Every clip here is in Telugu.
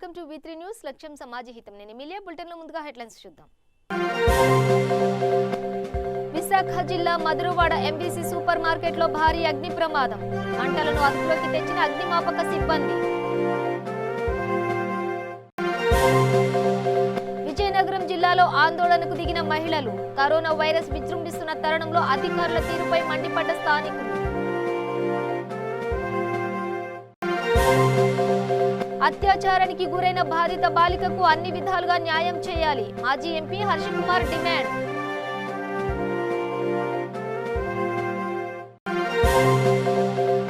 వెల్కమ్ టు V3 న్యూస్ లక్ష్యం సమాజ హితం. నేను ఎమిలియా. బులెటిన్ లో ముందుగా హెడ్లైన్స్ చూద్దాం. విశాఖ జిల్లా మధురవాడ MBC సూపర్ మార్కెట్ లో భారీ అగ్ని ప్రమాదం. మంటలను అదుపులోకి తెచ్చిన అగ్నిమాపక సిబ్బంది. విజయనగరం జిల్లాలో ఆందోళనకు దిగిన మహిళలు. కరోనా వైరస్ విజృంభిస్తున్న తరుణంలో అధికారుల తీరుపై మండిపడ్డ స్థానికులు. అత్యాచారానికి గురైన బాధిత బాలికకు అన్ని విధాలుగా న్యాయం చేయాలి. మాజీ ఎంపీ హర్షకుమార్ డిమాండ్.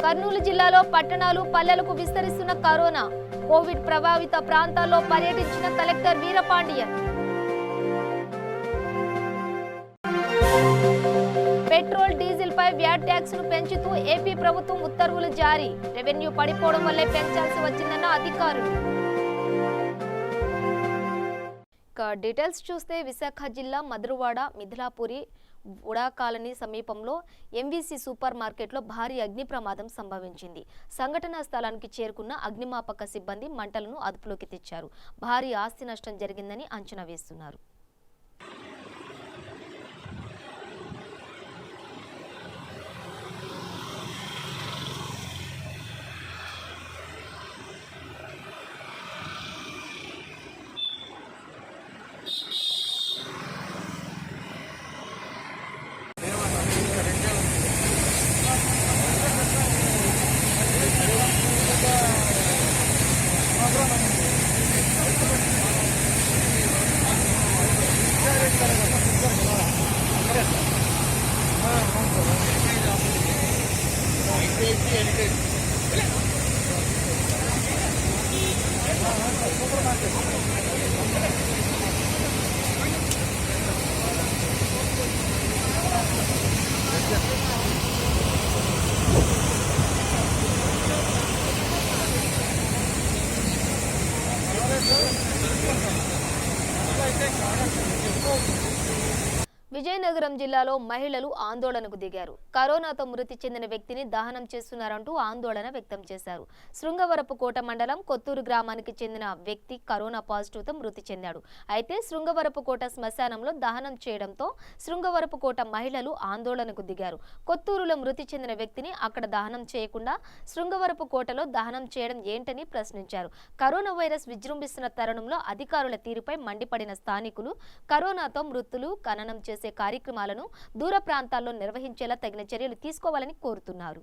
కర్నూలు జిల్లాలో పట్టణాలు పల్లెలకు విస్తరిస్తున్న కరోనా. కోవిడ్ ప్రభావిత ప్రాంతాల్లో పర్యటించిన కలెక్టర్ వీరపాండియన్. పెట్రోల్ డీజిల్ పై వ్యాట్ ట్యాక్స్ ను పెంచుతూ ఏపీ ప్రభుత్వం ఉత్తర్వులు జారీ. రెవెన్యూ పడిపోవడం వల్లే పెంచాల్సి వచ్చిందన్న అధికారులు. డీటెయిల్స్ చూస్తే విశాఖ జిల్లా మధురవాడ మిథిలాపురి ఉడా కాలనీ సమీపంలో MVC సూపర్ మార్కెట్లో భారీ అగ్ని ప్రమాదం సంభవించింది. సంఘటనా స్థలానికి చేరుకున్న అగ్నిమాపక సిబ్బంది మంటలను అదుపులోకి తెచ్చారు. భారీ ఆస్తి నష్టం జరిగిందని అంచనా వేస్తున్నారు. విజయనగరం జిల్లాలో మహిళలు ఆందోళనకు దిగారు. కరోనాతో మృతి చెందిన వ్యక్తిని దహనం చేస్తున్నారంటూ ఆందోళన వ్యక్తం చేశారు. శృంగవరపుకోట మండలం కొత్తూరు గ్రామానికి చెందిన వ్యక్తి కరోనా పాజిటివ్తో మృతి చెందాడు. అయితే శృంగవరపుకోట శ్మశానంలో దహనం చేయడంతో శృంగవరపుకోట మహిళలు ఆందోళనకు దిగారు. కొత్తూరులో మృతి చెందిన వ్యక్తిని అక్కడ దహనం చేయకుండా శృంగవరపుకోటలో దహనం చేయడం ఏంటని ప్రశ్నించారు. కరోనా వైరస్ విజృంభిస్తున్న తరుణంలో అధికారుల తీరుపై మండిపడిన స్థానికులు కరోనాతో మృతులు ఖననం చేసే కార్యక్రమాలను దూర ప్రాంతాల్లో నిర్వహించేలా తగిన చర్యలు తీసుకోవాలని కోరుతున్నారు.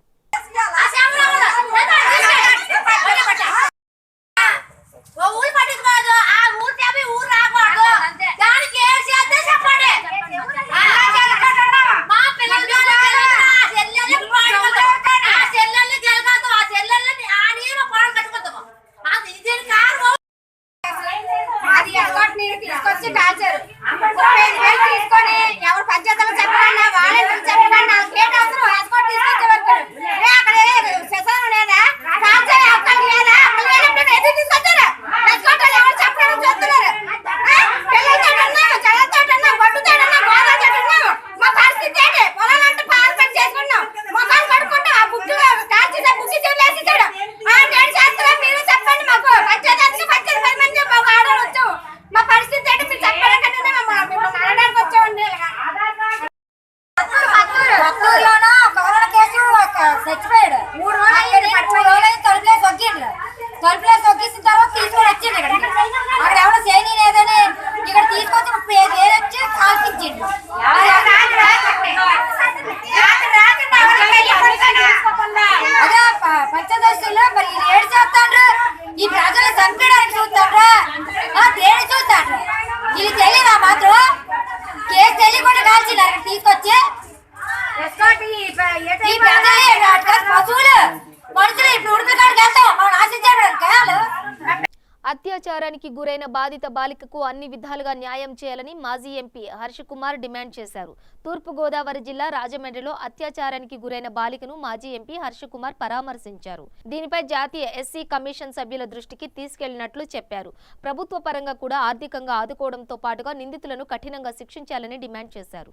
అత్యాచారానికి గురైన బాధిత బాలికకు అన్ని విధాలుగా న్యాయం చేయాలని మాజీ ఎంపీ హర్షకుమార్ డిమాండ్ చేశారు. తూర్పు గోదావరి జిల్లా రాజమండ్రిలో అత్యాచారానికి గురైన బాలికను మాజీ ఎంపీ హర్షకుమార్ పరామర్శించారు. దీనిపై జాతీయ ఎస్సీ కమిషన్ సభ్యుల దృష్టికి తీసుకెళ్లినట్లు చెప్పారు. ప్రభుత్వ పరంగా కూడా ఆర్థికంగా ఆదుకోవడంతో పాటుగా నిందితులను కఠినంగా శిక్షించాలని డిమాండ్ చేశారు.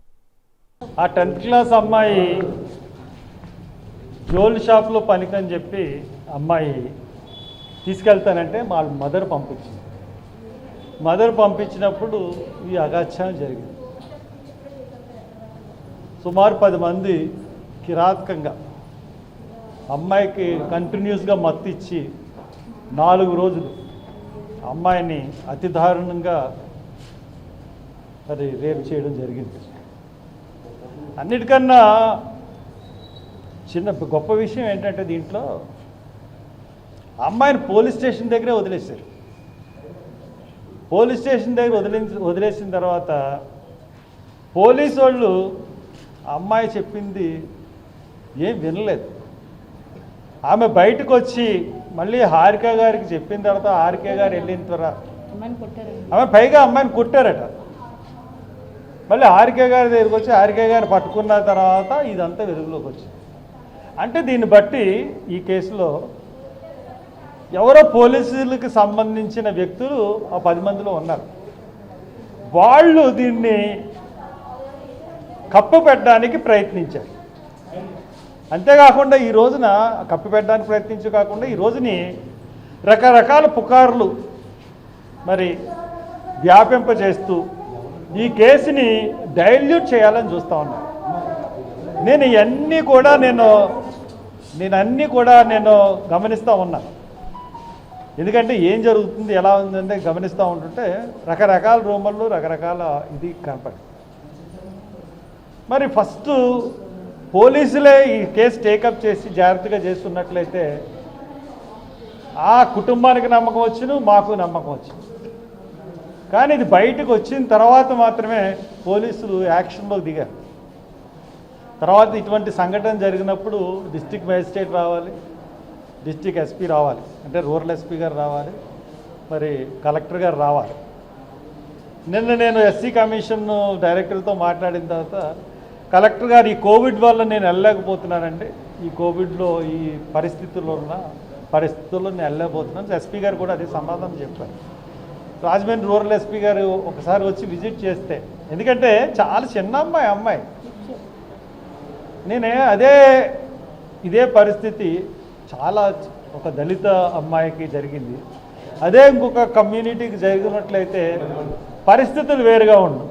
ఆ 10th క్లాస్ అమ్మాయి జ్యువెల్ షాప్లో పనికని చెప్పి అమ్మాయి తీసుకెళ్తానంటే వాళ్ళ మదర్ పంపించింది. మదర్ పంపించినప్పుడు ఈ అగాత్యం జరిగింది. సుమారు 10 మంది కిరాతకంగా అమ్మాయికి కంటిన్యూస్గా మత్తు ఇచ్చి 4 రోజులు అమ్మాయిని అతి దారుణంగా అది రేప్ చేయడం జరిగింది. అన్నిటికన్నా గొప్ప విషయం ఏంటంటే దీంట్లో అమ్మాయిని పోలీస్ స్టేషన్ దగ్గరే వదిలేశారు. పోలీస్ స్టేషన్ దగ్గర వదిలేసిన తర్వాత పోలీసు వాళ్ళు అమ్మాయి చెప్పింది ఏం వినలేదు. ఆమె బయటకు వచ్చి మళ్ళీ హారిక గారికి చెప్పిన తర్వాత హారిక గారు వెళ్ళిన తర్వాత ఆమె పైగా అమ్మాయిని కొట్టారట. మళ్ళీ హారిక గారి దగ్గరికి వచ్చి హారిక గారిని పట్టుకున్న తర్వాత ఇదంతా వెలుగులోకి వచ్చింది. అంటే దీన్ని బట్టి ఈ కేసులో ఎవరో పోలీసులకు సంబంధించిన వ్యక్తులు ఆ 10 మందిలో ఉన్నారు. వాళ్ళు దీన్ని కప్పిపెట్టడానికి ప్రయత్నించారు. అంతేకాకుండా ఈ రోజున కప్పిపెట్టడానికి ప్రయత్నించే కాకుండా ఈ రోజుని రకరకాల పుకార్లు మరి వ్యాపింపజేస్తూ ఈ కేసుని డైల్యూట్ చేయాలని చూస్తూ ఉన్నాను. నేను అన్నీ కూడా నేను గమనిస్తూ ఉన్నాను. ఎందుకంటే ఏం జరుగుతుంది ఎలా ఉందంటే గమనిస్తూ ఉంటుంటే రకరకాల రూమర్లు రకరకాల ఇది కనపడి మరి ఫస్ట్ పోలీసులే ఈ కేసు టేకప్ చేసి జాగ్రత్తగా చేస్తున్నట్లయితే ఆ కుటుంబానికి నమ్మకం వచ్చును, మాకు నమ్మకం వచ్చును. కానీ ఇది బయటకు వచ్చిన తర్వాత మాత్రమే పోలీసులు యాక్షన్లోకి దిగారు. తర్వాత ఇటువంటి సంఘటన జరిగినప్పుడు డిస్ట్రిక్ట్ మేజిస్ట్రేట్ రావాలి, డిస్ట్రిక్ట్ ఎస్పీ రావాలి, అంటే రూరల్ ఎస్పీ గారు రావాలి, మరి కలెక్టర్ గారు రావాలి. నిన్న నేను ఎస్సీ కమిషన్ డైరెక్టర్తో మాట్లాడిన తర్వాత కలెక్టర్ గారు ఈ కోవిడ్ వల్ల నేను వెళ్ళలేకపోతున్నానండి, ఈ కోవిడ్లో ఈ పరిస్థితుల్లో నేను వెళ్ళలేకపోతున్నాను. ఎస్పీ గారు కూడా అదే సమాధానం చెప్పారు. రాజమండ్రి రూరల్ ఎస్పీ గారు ఒకసారి వచ్చి విజిట్ చేస్తే, ఎందుకంటే చాలా చిన్న అమ్మాయి నేనే ఇదే పరిస్థితి చాలా ఒక దళిత అమ్మాయికి జరిగింది. అదే ఇంకొక కమ్యూనిటీకి జరిగినట్లయితే పరిస్థితులు వేరుగా ఉండు.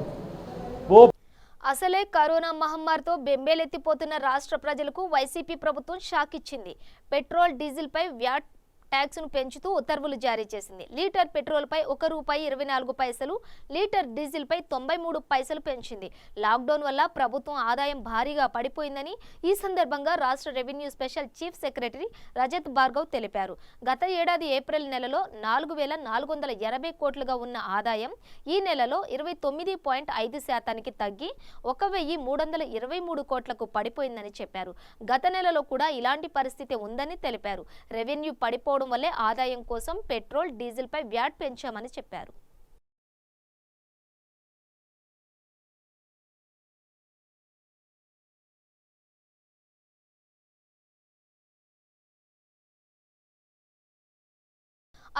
అసలే కరోనా మహమ్మారితో బెంబేలెత్తిపోతున్న రాష్ట్ర ప్రజలకు వైసీపీ ప్రభుత్వం షాక్ ఇచ్చింది. పెట్రోల్, డీజిల్ పై వ్యాట్ ట్యాక్స్ను పెంచుతూ ఉత్తర్వులు జారీ చేసింది. లీటర్ పెట్రోల్పై ₹1.24, లీటర్ డీజిల్పై 93 పైసలు పెంచింది. లాక్డౌన్ వల్ల ప్రభుత్వం ఆదాయం భారీగా పడిపోయిందని ఈ సందర్భంగా రాష్ట్ర revenue special chief secretary Rajat Bhargav తెలిపారు. గత ఏడాది ఏప్రిల్ నెలలో 4,480 కోట్లుగా ఉన్న ఆదాయం ఈ నెలలో 29.5% తగ్గి 1,323 కోట్లకు పడిపోయిందని చెప్పారు. గత నెలలో కూడా ఇలాంటి పరిస్థితి ఉందని తెలిపారు. రెవెన్యూ పడిపోవడం వల్లే ఆదాయం కోసం పెట్రోల్, డీజిల్ పై వ్యాట్ పెంచామని చెప్పారు.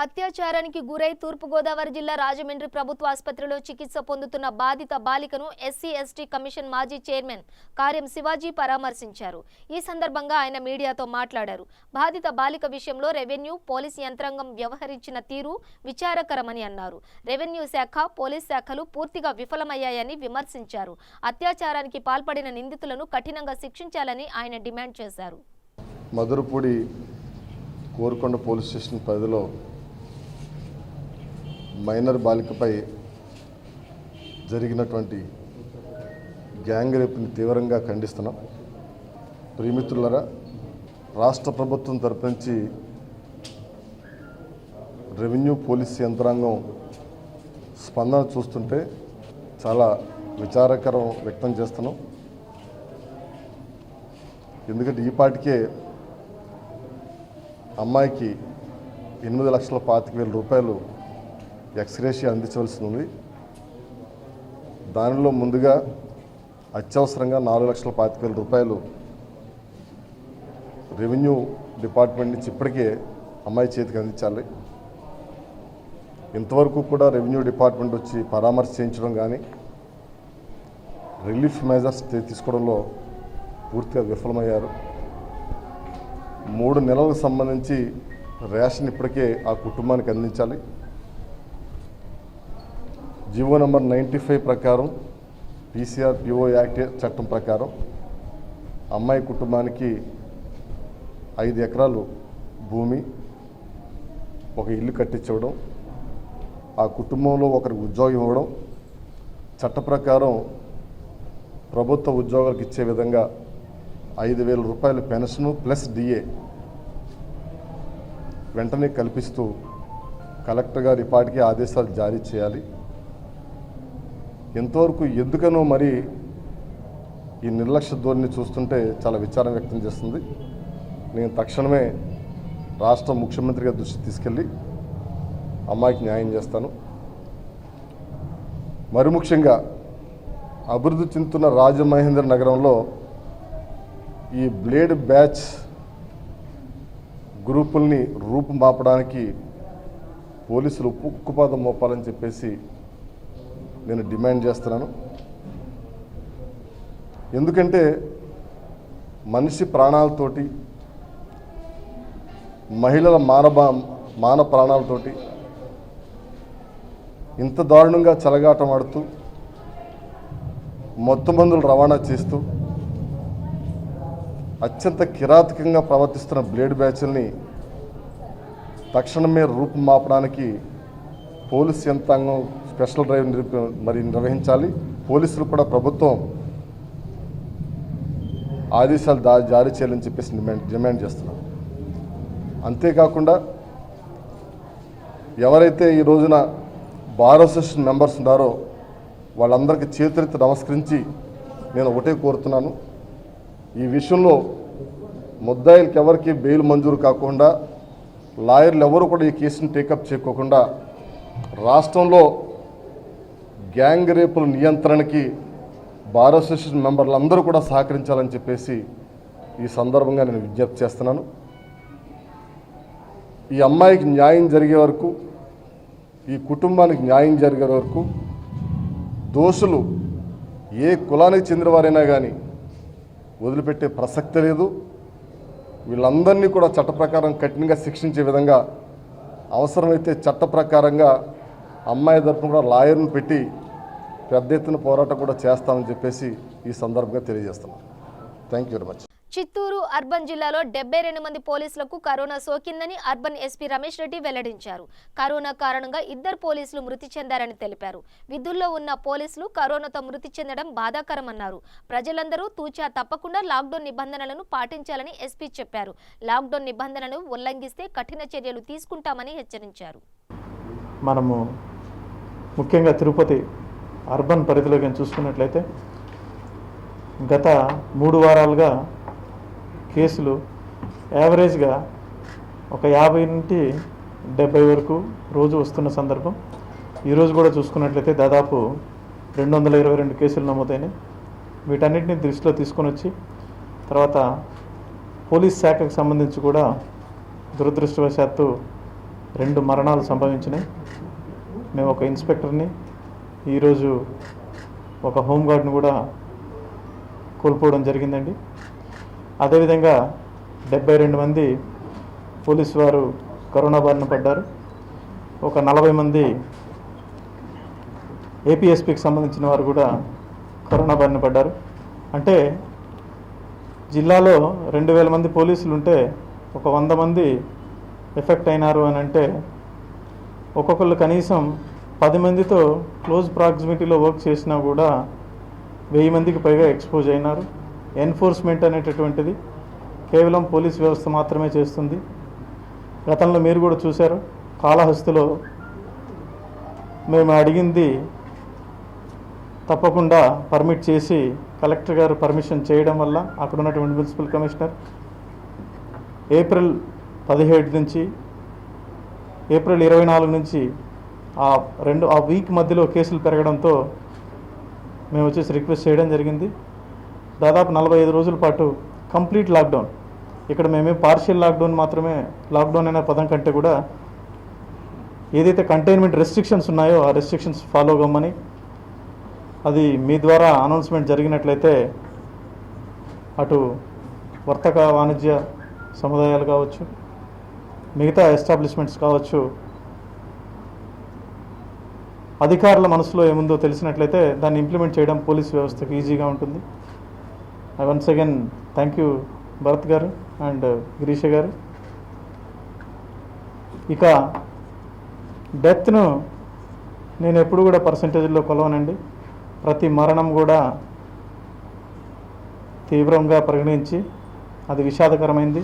అత్యాచారానికి గురై తూర్పుగోదావరి జిల్లా రాజమండ్రి ప్రభుత్వ ఆసుపత్రిలో చికిత్స పొందుతున్న బాధిత బాలికను ఎస్సీ ఎస్టీ కమిషన్ మాజీ చైర్మన్ కార్యం శివాజీ పరామర్శించారు. ఈ సందర్భంగా ఆయన మీడియాతో మాట్లాడారు. బాధిత బాలిక విషయంలో రెవెన్యూ, పోలీస్ యంత్రాంగం వ్యవహరించిన తీరు విచారకరమని అన్నారు. రెవెన్యూ శాఖ, పోలీస్ శాఖలు పూర్తిగా విఫలమయ్యాయని విమర్శించారు. అత్యాచారానికి పాల్పడిన నిందితులను కఠినంగా శిక్షించాలని ఆయన డిమాండ్ చేశారు. మధురపూడి కోరుకొండ పోలీస్ స్టేషన్ పరిధిలో మైనర్ బాలికపై జరిగినటువంటి గ్యాంగ్ రేప్ని తీవ్రంగా ఖండిస్తున్నాం. ప్రియమిత్రులారా, రాష్ట్ర ప్రభుత్వం తరపు నుంచి రెవెన్యూ, పోలీస్ యంత్రాంగం స్పందన చూస్తుంటే చాలా విచారకరం వ్యక్తం చేస్తున్నాం. ఎందుకంటే ఈపాటికే అమ్మాయికి 8,25,000 రూపాయలు ఎక్స్గ్రేషియా అందించవలసి ఉంది. దానిలో ముందుగా అత్యవసరంగా 4,25,000 రూపాయలు రెవెన్యూ డిపార్ట్మెంట్ నుంచి ఇప్పటికే అమ్మాయి చేతికి అందించాలి. ఇంతవరకు కూడా రెవెన్యూ డిపార్ట్మెంట్ వచ్చి పరామర్శ చేయించడం కానీ రిలీఫ్ మెజర్స్ తీసుకోవడంలో పూర్తిగా విఫలమయ్యారు. 3 నెలలకు సంబంధించి రేషన్ ఇప్పటికే ఆ కుటుంబానికి అందించాలి. జీవో నంబర్ 95 ప్రకారం పీసీఆర్ పిఓ యాక్ట్ చట్టం ప్రకారం అమ్మాయి కుటుంబానికి 5 ఎకరాలు భూమి, ఒక ఇల్లు కట్టించడం, ఆ కుటుంబంలో ఒకరికి ఉద్యోగం ఇవ్వడం, చట్ట ప్రకారం ప్రభుత్వ ఉద్యోగాలకు ఇచ్చే విధంగా 5,000 రూపాయల పెన్షను ప్లస్ డిఏ వెంటనే కల్పిస్తూ కలెక్టర్ గారు ఇప్పటికే ఆదేశాలు జారీ చేయాలి. ఎంతవరకు ఎందుకనో మరి ఈ నిర్లక్ష్య ధోరణి చూస్తుంటే చాలా విచారం వ్యక్తం చేస్తుంది. నేను తక్షణమే రాష్ట్ర ముఖ్యమంత్రి గారి దృష్టికి తీసుకెళ్ళి అమ్మాయికి న్యాయం చేస్తాను. మరి ముఖ్యంగా అభివృద్ధి చెందుతున్న రాజమహేంద్ర నగరంలో ఈ బ్లేడ్ బ్యాచ్ గ్రూపుల్ని రూపుమాపడానికి పోలీసులు ఉక్కుపాదం మోపాలని చెప్పేసి నేను డిమాండ్ చేస్తున్నాను. ఎందుకంటే మనిషి ప్రాణాలతోటి, మహిళల మాన ప్రాణాలతోటి ఇంత దారుణంగా చెలగాటం ఆడుతూ మత్తుమందులు రవాణా చేస్తూ అత్యంత కిరాతకంగా ప్రవర్తిస్తున్న బ్లేడ్ బ్యాచ్ల్ని తక్షణమే రూపుమాపడానికి పోలీస్ యంత్రాంగం స్పెషల్ డ్రైవ్ నిర్వహించాలి. పోలీసులు కూడా ప్రభుత్వం ఆదేశాలు జారీ చేయాలని చెప్పేసి డిమాండ్ చేస్తున్నారు. అంతేకాకుండా ఎవరైతే ఈ రోజున బార్ అసోసియేషన్ మెంబర్స్ ఉన్నారో వాళ్ళందరికీ చేతులెత్తి నమస్కరించి నేను ఒకటే కోరుతున్నాను. ఈ విషయంలో ముద్దాయిలకి ఎవరికి బెయిల్ మంజూరు కాకుండా, లాయర్లు ఎవరు కూడా ఈ కేసును టేకప్ చేయకోకుండా రాష్ట్రంలో గ్యాంగ్ రేపుల నియంత్రణకి బార్ అసోసియేషన్ మెంబర్లందరూ కూడా సహకరించాలని చెప్పేసి ఈ సందర్భంగా నేను విజ్ఞప్తి చేస్తున్నాను. ఈ అమ్మాయికి న్యాయం జరిగే వరకు, ఈ కుటుంబానికి న్యాయం జరిగే వరకు దోషులు ఏ కులానికి చెందినవారైనా కానీ వదిలిపెట్టే ప్రసక్తి లేదు. వీళ్ళందరినీ కూడా చట్ట ప్రకారం కఠినంగా శిక్షించే విధంగా అవసరమైతే చట్ట ప్రకారంగా అమ్మాయి తరపున కూడా లాయర్ను పెట్టి పెద్ద ఎత్తున పోరాటం కూడా చేస్తామని చెప్పేసి ఈ సందర్భంగా తెలియజేస్తున్నాను. Thank you very much. Chittoor urban జిల్లాలో 72 మంది పోలీసులకు కరోనా సోకిందని అర్బన్ ఎస్పీ రమేష్ రెడ్డి వెల్లడించారు. కరోనా కారణంగా 2 పోలీసులు మృతి చెందారని తెలిపారు. విధుల్లో ఉన్న పోలీసులు కరోనాతో మృతి చెందడం బాధాకరమన్నారు. ప్రజలందరూ తూచా తప్పకుండా లాక్డౌన్ నిబంధనలను పాటించాలని ఎస్పీ చెప్పారు. లాక్డౌన్ నిబంధనలను ఉల్లంఘిస్తే కఠిన చర్యలు తీసుకుంటామని హెచ్చరించారు. మనము ముఖ్యంగా తిరుపతి అర్బన్ పరిధిలో చూసుకున్నట్లయితే గత 3 వారాలుగా కేసులు యావరేజ్గా ఒక 50 నుండి 70 వరకు రోజు వస్తున్న సందర్భం. ఈరోజు కూడా చూసుకున్నట్లయితే దాదాపు 222 కేసులు నమోదైనాయి. వీటన్నిటిని దృష్టిలో తీసుకొని వచ్చి తర్వాత పోలీస్ శాఖకు సంబంధించి కూడా దురదృష్టవశాత్తు 2 మరణాలు సంభవించినాయి. మేము ఒక ఇన్స్పెక్టర్ని, ఈరోజు ఒక హోంగార్డ్ని కూడా కోల్పోవడం జరిగిందండి. అదేవిధంగా 72 మంది పోలీసు వారు కరోనా బారిన పడ్డారు. ఒక 40 మంది ఏపీఎస్పీకి సంబంధించిన వారు కూడా కరోనా బారిన పడ్డారు. అంటే జిల్లాలో 2000 మంది పోలీసులు ఉంటే ఒక 100 మంది ఎఫెక్ట్ అయినారు అని అంటే ఒక్కొక్కళ్ళు కనీసం 10 మందితో క్లోజ్ ప్రాక్సిమిటీలో వర్క్ చేసినా కూడా 1000 మందికి పైగా ఎక్స్పోజ్ అయినారు. ఎన్ఫోర్స్మెంట్ అనేటటువంటిది కేవలం పోలీస్ వ్యవస్థ మాత్రమే చేస్తుంది. గతంలో మీరు కూడా చూశారు, కాళహస్తిలో మేము అడిగింది తప్పకుండా పర్మిట్ చేసి కలెక్టర్ గారు పర్మిషన్ చేయడం వల్ల అక్కడ ఉన్నటువంటి మున్సిపల్ కమిషనర్ ఏప్రిల్ 17 నుంచి ఏప్రిల్ 24 నుంచి ఆ వీక్ మధ్యలో కేసులు పెరగడంతో మేము వచ్చేసి రిక్వెస్ట్ చేయడం జరిగింది. దాదాపు 45 రోజుల పాటు కంప్లీట్ లాక్డౌన్. ఇక్కడ మేమే పార్షియల్ లాక్డౌన్ మాత్రమే, లాక్డౌన్ అనే పదం కంటే కూడా ఏదైతే కంటైన్మెంట్ రెస్ట్రిక్షన్స్ ఉన్నాయో ఆ రెస్ట్రిక్షన్స్ ఫాలో కమ్మని, అది మీ ద్వారా అనౌన్స్మెంట్ జరిగినట్లయితే అటు వర్తక వాణిజ్య సముదాయాలు కావచ్చు, మిగతా ఎస్టాబ్లిష్మెంట్స్ కావచ్చు, అధికారుల మనసులో ఏముందో తెలిసినట్లయితే దాన్ని ఇంప్లిమెంట్ చేయడం పోలీస్ వ్యవస్థకు ఈజీగా ఉంటుంది. I once again thank you Bharat గారు అండ్ గిరీష గారు. ఇక డెత్ను నేను ఎప్పుడు కూడా పర్సంటేజ్లో కొలవనండి. ప్రతి మరణం కూడా తీవ్రంగా పరిగణించి అది విషాదకరమైంది.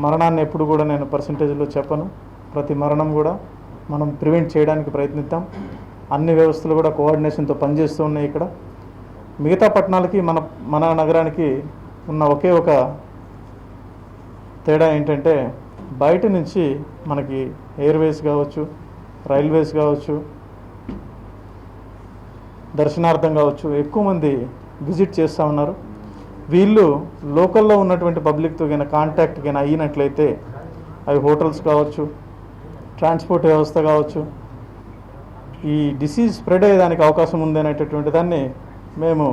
మరణాన్ని ఎప్పుడు కూడా నేను పర్సంటేజ్లో చెప్పను. ప్రతి మరణం కూడా మనం ప్రివెంట్ చేయడానికి ప్రయత్నిద్దాం. అన్ని వ్యవస్థలు కూడా కోఆర్డినేషన్తో పనిచేస్తూ ఉన్నాయి. ఇక్కడ మిగతా పట్టణాలకి మన నగరానికి ఉన్న ఒకే ఒక తేడా ఏంటంటే బయట నుంచి మనకి ఎయిర్వేస్ కావచ్చు, రైల్వేస్ కావచ్చు, దర్శనార్థం కావచ్చు ఎక్కువ మంది విజిట్ చేస్తూ ఉన్నారు. వీళ్ళు లోకల్లో ఉన్నటువంటి పబ్లిక్తో కన్నా కాంటాక్ట్ కన్నా అయినట్లయితే అవి హోటల్స్ కావచ్చు, ట్రాన్స్పోర్ట్ వ్యవస్థ కావచ్చు, ఈ డిసీజ్ స్ప్రెడ్ అయ్యేదానికి అవకాశం ఉంది అనేటటువంటి దాన్ని మేము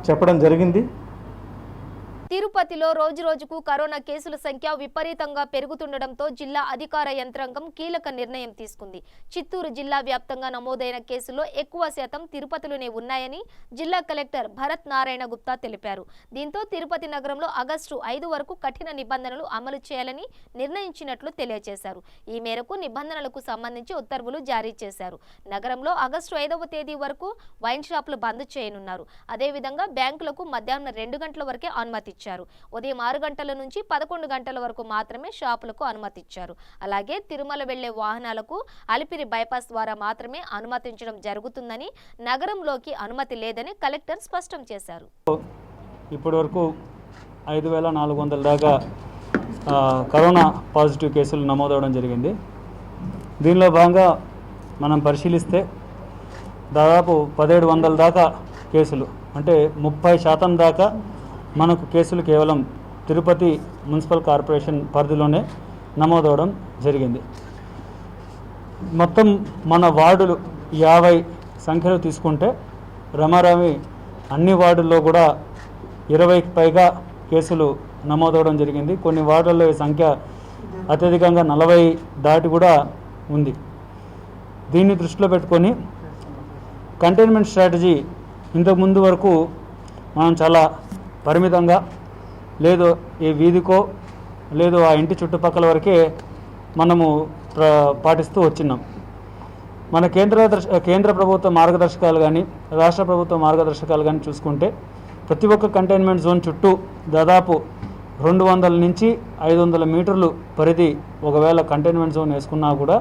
చెప్పడం జరిగింది. తిరుపతిలో రోజురోజుకు కరోనా కేసుల సంఖ్య విపరీతంగా పెరుగుతుండటంతో జిల్లా అధికార యంత్రాంగం కీలక నిర్ణయం తీసుకుంది. చిత్తూరు జిల్లా వ్యాప్తంగా నమోదైన కేసుల్లో ఎక్కువ శాతం తిరుపతిలోనే ఉన్నాయని జిల్లా కలెక్టర్ భరత్ నారాయణ గుప్తా తెలిపారు. దీంతో తిరుపతి నగరంలో ఆగస్టు 5 వరకు కఠిన నిబంధనలు అమలు చేయాలని నిర్ణయించినట్లు తెలియజేశారు. ఈ మేరకు నిబంధనలకు సంబంధించి ఉత్తర్వులు జారీ చేశారు. నగరంలో ఆగస్టు 5వ తేదీ వరకు వైన్ షాపులు బంద్ చేయనున్నారు. అదేవిధంగా బ్యాంకులకు మధ్యాహ్నం 2 గంటల వరకే అనుమతి ఇచ్చారు. ఉదయం 6 గంటల నుంచి 11 గంటల వరకు మాత్రమే షాపులకు అనుమతి ఇచ్చారు. అలాగే తిరుమల వెళ్లే వాహనాలకు అలిపిరి బైపాస్ ద్వారా మాత్రమే అనుమతించడం జరుగుతుందని, నగరంలోకి అనుమతి లేదని కలెక్టర్ స్పష్టం చేశారు. ఇప్పటి వరకు 5,400 దాకా కరోనా పాజిటివ్ కేసులు నమోదవడం జరిగింది. దీనిలో భాగంగా మనం పరిశీలిస్తే దాదాపు 1,700 దాకా కేసులు, అంటే 30% దాకా మనకు కేసులు కేవలం తిరుపతి మున్సిపల్ కార్పొరేషన్ పరిధిలోనే నమోదవడం జరిగింది. మొత్తం మన వార్డులు 50 సంఖ్యలో తీసుకుంటే రమారమి అన్ని వార్డుల్లో కూడా 20కి పైగా కేసులు నమోదవడం జరిగింది. కొన్ని వార్డుల్లో ఈ సంఖ్య అత్యధికంగా 40 దాటి కూడా ఉంది. దీన్ని దృష్టిలో పెట్టుకొని కంటైన్మెంట్ స్ట్రాటజీ ఇంతకుముందు వరకు మనం చాలా పరిమితంగా, లేదు ఈ వీధికో లేదు ఆ ఇంటి చుట్టుపక్కల వరకే మనము పాటిస్తూ వచ్చినాం. మన కేంద్ర ప్రభుత్వ మార్గదర్శకాలు కానీ రాష్ట్ర ప్రభుత్వ మార్గదర్శకాలు కానీ చూసుకుంటే ప్రతి ఒక్క కంటైన్మెంట్ జోన్ చుట్టూ దాదాపు 200 నుంచి 500 మీటర్లు పరిధి ఒకవేళ కంటైన్మెంట్ జోన్ వేసుకున్నా కూడా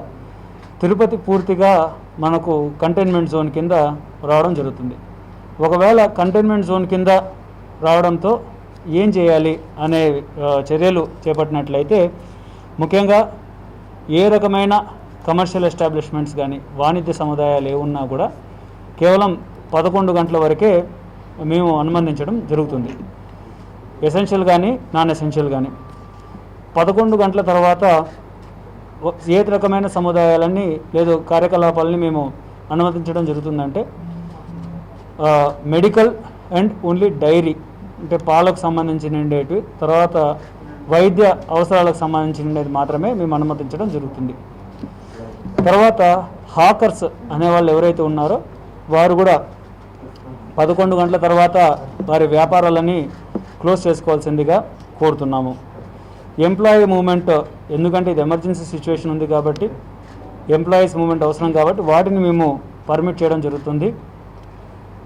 తిరుపతి పూర్తిగా మనకు కంటైన్మెంట్ జోన్ కింద రావడం జరుగుతుంది. ఒకవేళ కంటైన్మెంట్ జోన్ కింద రావడంతో ఏం చేయాలి అనే చర్యలు చేపట్టినట్లయితే ముఖ్యంగా ఏ రకమైన కమర్షియల్ ఎస్టాబ్లిష్మెంట్స్ కానీ వాణిజ్య సముదాయాలు ఏమున్నా కూడా కేవలం 11 గంటల వరకే మేము అనుమతించడం జరుగుతుంది. ఎసెన్షియల్ కానీ నాన్ ఎసెన్షియల్ కానీ 11 గంటల తర్వాత ఏ రకమైన సముదాయాలన్నీ లేదు కార్యకలాపాలని మేము అనుమతించడం జరుగుతుందంటే మెడికల్ అండ్ ఓన్లీ డైరీ, అంటే పాలకు సంబంధించినవి, తర్వాత వైద్య అవసరాలకు సంబంధించినది మాత్రమే మేము అనుమతించడం జరుగుతుంది. తర్వాత హాకర్స్ అనేవాళ్ళు ఎవరైతే ఉన్నారో వారు కూడా 11 గంటల తర్వాత వారి వ్యాపారాలని క్లోజ్ చేసుకోవాల్సిందిగా కోరుతున్నాము. ఎంప్లాయీ మూవ్మెంట్, ఎందుకంటే ఇది ఎమర్జెన్సీ సిచ్యువేషన్ ఉంది కాబట్టి ఎంప్లాయీస్ మూవ్మెంట్ అవసరం కాబట్టి వాటిని మేము పర్మిట్ చేయడం జరుగుతుంది.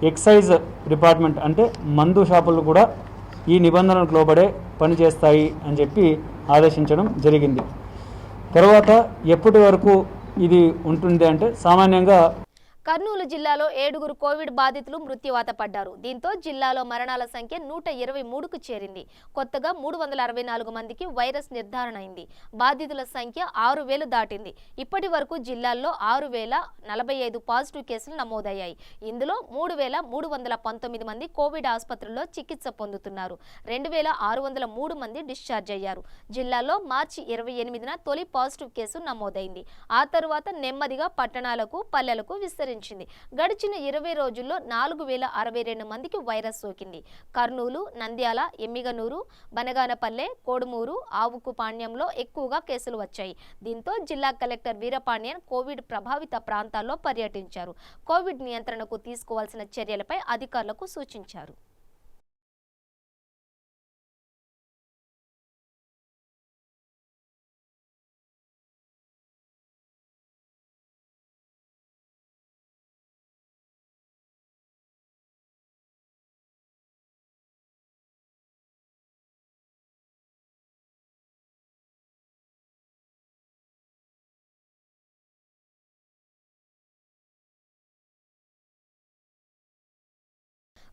ఎక్సైజ్ డిపార్ట్మెంట్ అంటే మందు షాపులు కూడా ఈ నిబంధనలకు లోబడే పనిచేస్తాయి అని చెప్పి ఆదేశించడం జరిగింది. తర్వాత ఎప్పటి వరకు ఇది ఉంటుంది అంటే సామాన్యంగా కర్నూలు జిల్లాలో 7 కోవిడ్ బాధితులు మృత్యువాత పడ్డారు. దీంతో జిల్లాలో మరణాల సంఖ్య 123కు చేరింది. కొత్తగా 364 మందికి వైరస్ నిర్ధారణ అయింది. బాధితుల సంఖ్య 6,000 దాటింది. ఇప్పటి వరకు జిల్లాల్లో 6,045 పాజిటివ్ కేసులు నమోదయ్యాయి. ఇందులో 3,319 మంది కోవిడ్ ఆసుపత్రుల్లో చికిత్స పొందుతున్నారు. 2,603 మంది డిశ్చార్జ్ అయ్యారు. జిల్లాలో మార్చి 28న తొలి పాజిటివ్ కేసు నమోదైంది. ఆ తరువాత నెమ్మదిగా పట్టణాలకు, పల్లెలకు విస్తరించారు. పెంచింది. గడిచిన 20 రోజుల్లో 4062 మందికి వైరస్ సోకింది. కర్నూలు, నంద్యాల, ఎమ్మిగనూరు, బనగానపల్లె, కోడుమూరు, ఆవుకుపాణ్యంలో ఎక్కువగా కేసులు వచ్చాయి. దీంతో జిల్లా కలెక్టర్ వీరపాండ్యన్ కోవిడ్ ప్రభావిత ప్రాంతాల్లో పర్యటించారు. కోవిడ్ నియంత్రణకు తీసుకోవాల్సిన చర్యలపై అధికారులకు సూచించారు.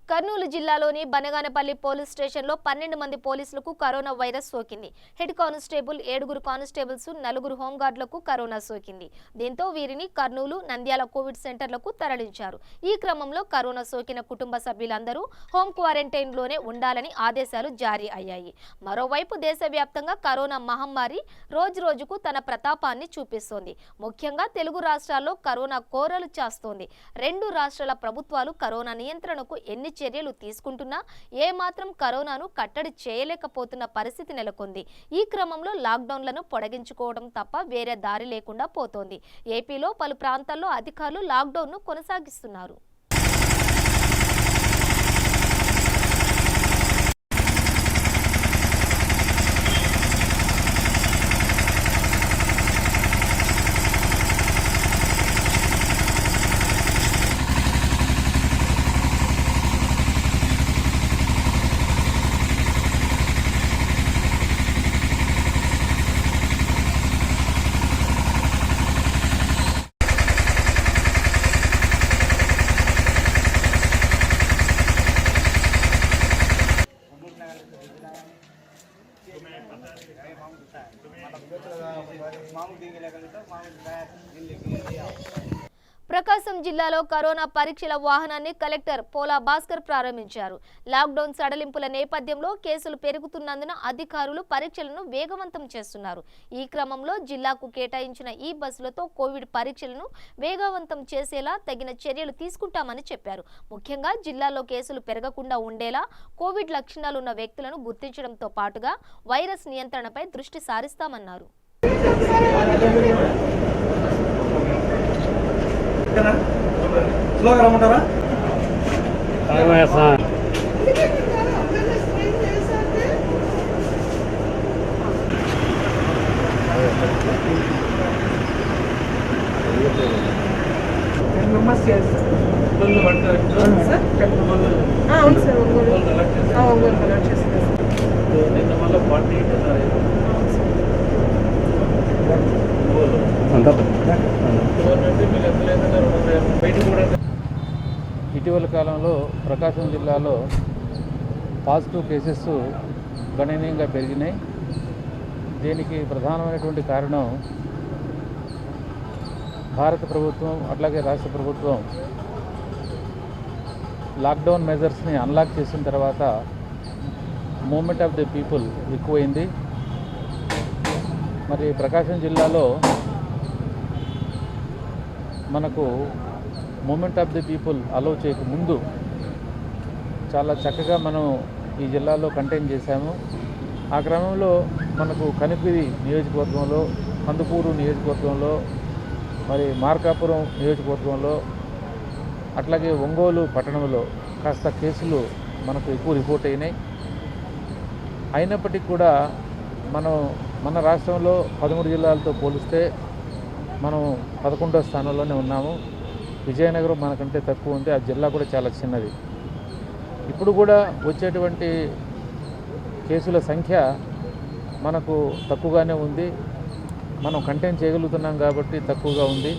కర్నూలు జిల్లాలోని బనగానపల్లి పోలీస్ స్టేషన్లో 12 మంది పోలీసులకు కరోనా వైరస్ సోకింది. హెడ్ కానిస్టేబుల్, 7 కానిస్టేబుల్స్, 4 హోంగార్డులకు కరోనా సోకింది. దీంతో వీరిని కర్నూలు, నంద్యాల కోవిడ్ సెంటర్లకు తరలించారు. ఈ క్రమంలో కరోనా సోకిన కుటుంబ సభ్యులందరూ హోం క్వారంటైన్లోనే ఉండాలని ఆదేశాలు జారీ అయ్యాయి. మరోవైపు దేశవ్యాప్తంగా కరోనా మహమ్మారి రోజురోజుకు తన ప్రతాపాన్ని చూపిస్తోంది. ముఖ్యంగా తెలుగు రాష్ట్రాల్లో కరోనా కోరలు చాస్తోంది. 2 రాష్ట్రాల ప్రభుత్వాలు కరోనా నియంత్రణకు ఎన్ని చర్యలు తీసుకుంటున్నా ఏమాత్రం కరోనాను కట్టడి చేయలేకపోతున్న పరిస్థితి నెలకొంది. ఈ క్రమంలో లాక్డౌన్లను పొడిగించుకోవడం తప్ప వేరే దారి లేకుండా పోతోంది. ఏపీలో పలు ప్రాంతాల్లో అధికారులు లాక్డౌన్ను కొనసాగిస్తున్నారు. ప్రకాశం జిల్లాలో కరోనా పరీక్షల వాహనాన్ని కలెక్టర్ పోలా భాస్కర్ ప్రారంభించారు. లాక్డౌన్ సడలింపుల నేపథ్యంలో కేసులు పెరుగుతున్నందున అధికారులు పరీక్షలను వేగవంతం చేస్తున్నారు. ఈ క్రమంలో జిల్లాకు కేటాయించిన ఈ బస్సులతో కోవిడ్ పరీక్షలను వేగవంతం చేసేలా తగిన చర్యలు తీసుకుంటామని చెప్పారు. ముఖ్యంగా జిల్లాలో కేసులు పెరగకుండా ఉండేలా కోవిడ్ లక్షణాలున్న వ్యక్తులను గుర్తించడంతో పాటుగా వైరస్ నియంత్రణపై దృష్టి సారిస్తామన్నారు. అవును సార్, ఒంగోలు కలెక్ట్ చేస్తున్నారు. ఇటీవల కాలంలో ప్రకాశం జిల్లాలో పాజిటివ్ కేసెస్ గణనీయంగా పెరిగినాయి. దీనికి ప్రధానమైనటువంటి కారణం భారత ప్రభుత్వం అట్లాగే రాష్ట్ర ప్రభుత్వం లాక్డౌన్ మెజర్స్ని అన్లాక్ చేసిన తర్వాత మూమెంట్ ఆఫ్ ది పీపుల్ ఎక్కువైంది. మరి ప్రకాశం జిల్లాలో మనకు moment of the people allow చేయకముందు చాలా చక్కగా మనం ఈ జిల్లాలో కంటైన్ చేశాము. ఆ క్రమంలో మనకు కనిపిరి నియోజకవర్గంలో, కందుకూరు నియోజకవర్గంలో, మరి మార్కాపురం నియోజకవర్గంలో, అట్లాగే ఒంగోలు పట్టణంలో కాస్త కేసులు మనకు ఎక్కువ రిపోర్ట్ అయినాయి. అయినప్పటికీ కూడా మన రాష్ట్రంలో 13 జిల్లాలతో పోలిస్తే మనం 11వ స్థానంలోనే ఉన్నాము. విజయనగరం మనకంటే తక్కువ ఉంది. ఆ జిల్లా కూడా చాలా చిన్నది. ఇప్పుడు కూడా వచ్చేటువంటి కేసుల సంఖ్య మనకు తక్కువగానే ఉంది. మనం కంటైన్ చేయగలుగుతున్నాం కాబట్టి తక్కువగా ఉంది.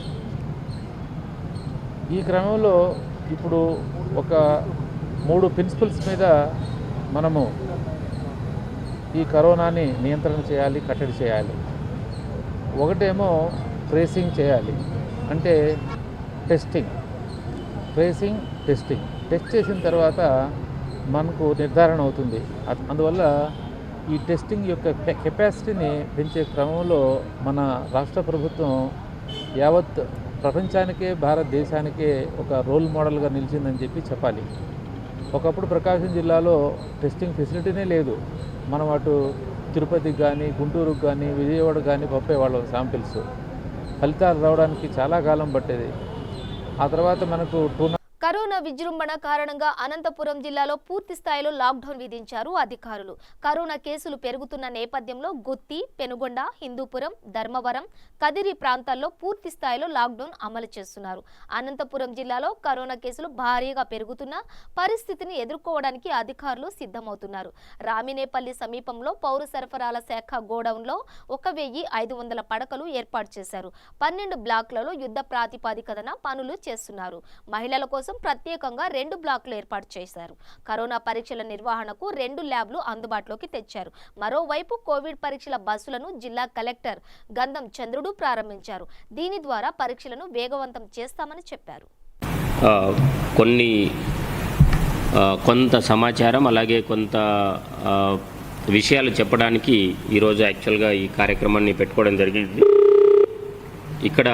ఈ క్రమంలో ఇప్పుడు ఒక 3 ప్రిన్సిపల్స్ మీద మనము ఈ కరోనాని నియంత్రణ చేయాలి, కట్టడి చేయాలి. ఒకటేమో ట్రేసింగ్ చేయాలి, అంటే టెస్టింగ్. టెస్ట్ చేసిన తర్వాత మనకు నిర్ధారణ అవుతుంది. అందువల్ల ఈ టెస్టింగ్ యొక్క కెపాసిటీని పెంచే క్రమంలో మన రాష్ట్ర ప్రభుత్వం యావత్ ప్రపంచానికే భారతదేశానికే ఒక రోల్ మోడల్గా నిలిచిందని చెప్పాలి. ఒకప్పుడు ప్రకాశం జిల్లాలో టెస్టింగ్ ఫెసిలిటీనే లేదు. మనం అటు తిరుపతికి కానీ, గుంటూరుకు కానీ, విజయవాడ కానీ పంపేవాళ్ళం శాంపిల్స్. ఫలితాలు రావడానికి చాలా కాలం పట్టేది. ఆ తర్వాత మనకు కరోనా విజృంభణ కారణంగా అనంతపురం జిల్లాలో పూర్తి స్థాయిలో లాక్డౌన్ విధించారు అధికారులు. కరోనా కేసులు పెరుగుతున్న నేపథ్యంలో గుత్తి, పెనుగొండ, హిందూపురం, ధర్మవరం, కదిరి ప్రాంతాల్లో పూర్తి స్థాయిలో లాక్డౌన్ అమలు చేస్తున్నారు. అనంతపురం జిల్లాలో కరోనా కేసులు భారీగా పెరుగుతున్న పరిస్థితిని ఎదుర్కోవడానికి అధికారులు సిద్ధమవుతున్నారు. రామినేపల్లి సమీపంలో పౌర సరఫరాల శాఖ గోడౌన్లో 1500 పడకలు ఏర్పాటు చేశారు. 12 బ్లాక్లలో యుద్ధ ప్రాతిపదికన పనులు చేస్తున్నారు. మహిళల కోసం ప్రత్యేకంగా 2 బ్లాకులు ఏర్పాటు చేశారు. కరోనా పరీక్షల నిర్వహణకు 2 ల్యాబ్లు అందుబాటులోకి తెచ్చారు. మరోవైపు కోవిడ్ పరీక్షల బస్సులను జిల్లా కలెక్టర్ గంధం చంద్రుడు ప్రారంభించారు. దీని ద్వారా పరీక్షలను వేగవంతం చేస్తామని చెప్పారు. కొంత సమాచారం అలాగే కొంత విషయాలు చెప్పడానికి ఈరోజు యాక్చువల్గా ఈ కార్యక్రమాన్ని పెట్టుకోవడం జరిగింది. ఇక్కడ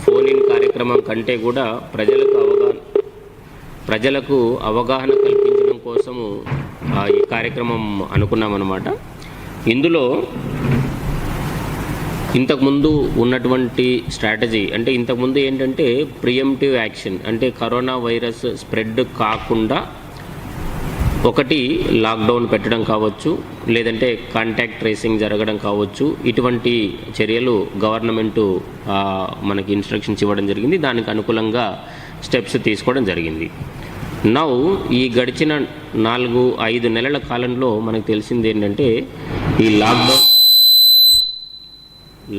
ఫోన్ ఇన్ కార్యక్రమం కంటే కూడా ప్రజలకు అవగాహన కల్పించడం కోసము ఈ కార్యక్రమం అనుకున్నామన్నమాట. ఇందులో ఇంతకుముందు ఉన్నటువంటి స్ట్రాటజీ అంటే ఇంతకుముందు ఏంటంటే ప్రియంటివ్ యాక్షన్ అంటే కరోనా వైరస్ స్ప్రెడ్ కాకుండా ఒకటి లాక్డౌన్ పెట్టడం కావచ్చు, లేదంటే కాంటాక్ట్ ట్రేసింగ్ జరగడం కావచ్చు. ఇటువంటి చర్యలు గవర్నమెంటు మనకి ఇన్స్ట్రక్షన్స్ ఇవ్వడం జరిగింది. దానికి అనుకూలంగా స్టెప్స్ తీసుకోవడం జరిగింది. నౌ ఈ గడిచిన 4-5 నెలల కాలంలో మనకు తెలిసింది ఏంటంటే ఈ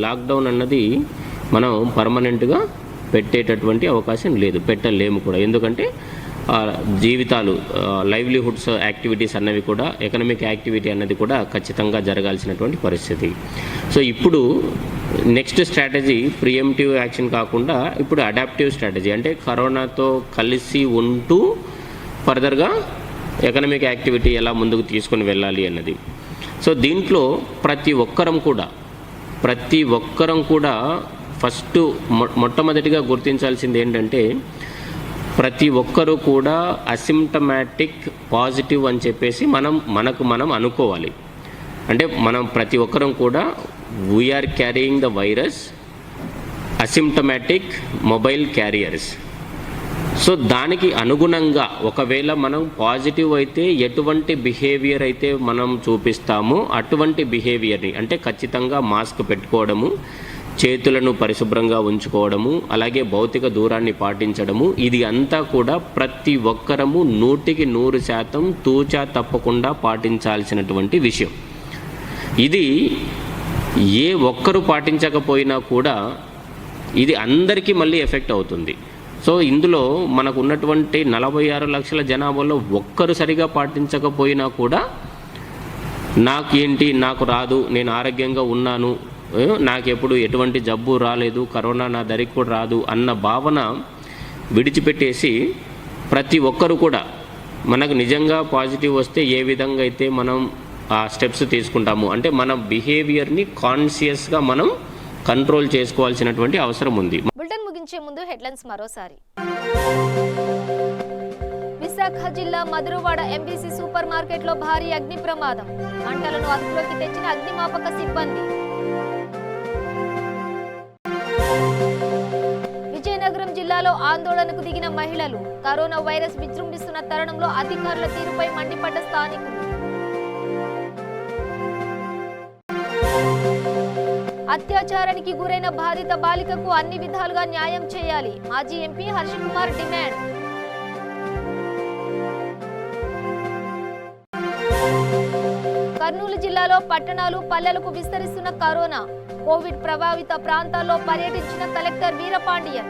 లాక్డౌన్ అన్నది మనం పర్మనెంట్గా పెట్టేటటువంటి అవకాశం లేదు, పెట్టలేము కూడా. ఎందుకంటే జీవితాలు, లైవ్లీహుడ్స్ యాక్టివిటీస్ అన్నవి కూడా, ఎకనామిక్ యాక్టివిటీ అన్నది కూడా ఖచ్చితంగా జరగాల్సినటువంటి పరిస్థితి. సో ఇప్పుడు నెక్స్ట్ స్ట్రాటజీ ప్రియంటివ్ యాక్షన్ కాకుండా ఇప్పుడు అడాప్టివ్ స్ట్రాటజీ అంటే కరోనాతో కలిసి ఉంటూ ఫర్దర్గా ఎకనామిక్ యాక్టివిటీ ఎలా ముందుకు తీసుకొని వెళ్ళాలి అన్నది. సో దీంట్లో ప్రతి ఒక్కరం కూడా ఫస్ట్ మొట్టమొదటిగా గుర్తించాల్సింది ఏంటంటే ప్రతి ఒక్కరూ కూడా అసిమ్టమాటిక్ పాజిటివ్ అని చెప్పేసి మనం అనుకోవాలి. అంటే మనం ప్రతి ఒక్కరం కూడా we are carrying the virus, asymptomatic mobile carriers. So దానికి అనుగుణంగా ఒకవేళ మనం పాజిటివ్ అయితే ఎటువంటి బిహేవియర్ అయితే మనం చూపిస్తామో అటువంటి బిహేవియర్ని అంటే ఖచ్చితంగా మాస్క్ పెట్టుకోవడము, చేతులను పరిశుభ్రంగా ఉంచుకోవడము, అలాగే భౌతిక దూరాన్ని పాటించడము, ఇది అంతా కూడా ప్రతి ఒక్కరము 100% తూచా తప్పకుండా పాటించాల్సినటువంటి విషయం. ఇది ఏ ఒక్కరు పాటించకపోయినా కూడా ఇది అందరికీ మళ్ళీ ఎఫెక్ట్ అవుతుంది. సో ఇందులో మనకు ఉన్నటువంటి 46 లక్షల జనాభాలో ఒక్కరు సరిగా పాటించకపోయినా కూడా నాకు రాదు, నేను ఆరోగ్యంగా ఉన్నాను, నాకెప్పుడు ఎటువంటి జబ్బు రాలేదు, కరోనా నా దరికి కూడా రాదు అన్న భావన విడిచిపెట్టేసి ప్రతి ఒక్కరు కూడా మనకు నిజంగా పాజిటివ్ వస్తే ఏ విధంగా అయితే మనం ఆ స్టెప్స్ తీసుకుంటాము అంటే మన బిహేవియర్ని కాన్షియస్గా మనం కంట్రోల్ చేసుకోవాల్సినటువంటి అవసరం ఉంది. బులెటిన్ ముగించే ముందు హెడ్లైన్స్ మరోసారి. విశాఖ జిల్లా మధురవాడ ఎంబీసీ సూపర్ మార్కెట్లో భారీ అగ్ని ప్రమాదం, మంటలను అదుపులోకి తెచ్చిన అగ్నిమాపక సిబ్బంది. విజయనగరం జిల్లాలో ఆందోళనకు దిగిన మహిళలు, కరోనా వైరస్ విజృంభిస్తున్న తరుణంలో అధికారుల తీరుపై మండిపడ్డ స్థానికులు. అత్యాచారానికి గురైన బాధిత బాలికకు అన్ని విధాలుగా న్యాయం చేయాలి, మాజీ ఎంపీ హర్షకుమార్ డిమాండ్. కర్నూలు జిల్లాలో పట్టణాలు పల్లెలకు విస్తరిస్తున్న కరోనా, కోవిడ్ ప్రభావిత ప్రాంతాల్లో పర్యటించిన కలెక్టర్ వీరపాండియన్.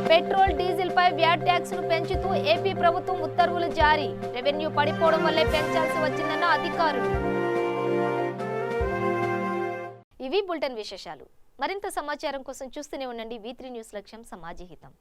పెట్రోల్ డీజిల్ పై వ్యాట్ ట్యాక్స్ ను పెంచుతూ ఏపీ ప్రభుత్వం ఉత్తర్వులు జారీ, రెవెన్యూ పడిపోవడం వల్లే పెంచాల్సి వచ్చిందన్న అధికారులు. ఇవి బులెటిన్ విశేషాలు. మరింత సమాచారం కోసం చూస్తూనే ఉండండి V3 న్యూస్, లక్ష్యం సమాజహితం.